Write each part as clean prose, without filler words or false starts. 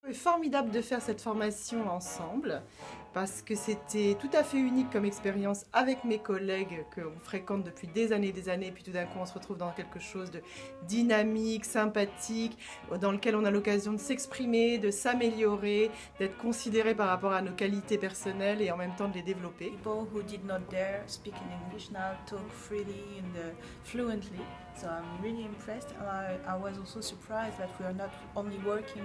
C'est formidable de faire cette formation ensemble parce que c'était tout à fait unique comme expérience avec mes collègues qu'on fréquente depuis des années, puis tout d'un coup on se retrouve dans quelque chose de dynamique, sympathique, dans lequel on a l'occasion de s'exprimer, de s'améliorer, d'être considéré par rapport à nos qualités personnelles et en même temps de les développer. People who did not dare speak in English now talk freely and fluently. So I'm really impressed. And I was also surprised that we are not only working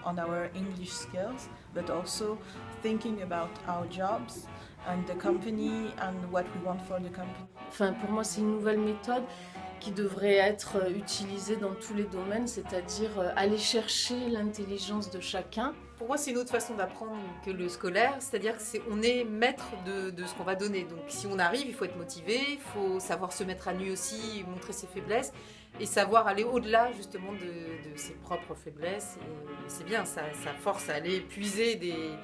on our English skills, but also thinking about our jobs and the company and what we want for the company. Enfin, pour moi, c'est une nouvelle méthode qui devrait être utilisée dans tous les domaines, c'est-à-dire aller chercher l'intelligence de chacun. Pour moi, c'est une autre façon d'apprendre que le scolaire, c'est-à-dire qu'on est maître de ce qu'on va donner. Donc si on arrive, il faut être motivé, il faut savoir se mettre à nu aussi, montrer ses faiblesses et savoir aller au-delà justement de ses propres faiblesses. Et c'est bien, ça force à aller puiser des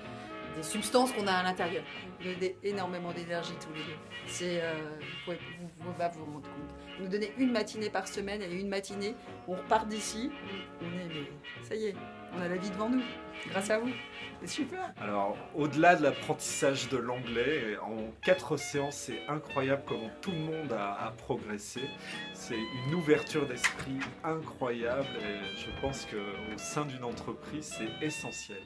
substances qu'on a à l'intérieur. Vous donnez énormément d'énergie tous les deux. Vous pouvez pas vous rendre compte. Vous nous donnez une matinée par semaine et une matinée, on repart d'ici. Ça y est, on a la vie devant nous. Grâce à vous. C'est super. Alors, au-delà de l'apprentissage de l'anglais, en 4 séances, c'est incroyable comment tout le monde a progressé. C'est une ouverture d'esprit incroyable et je pense qu'au sein d'une entreprise, c'est essentiel.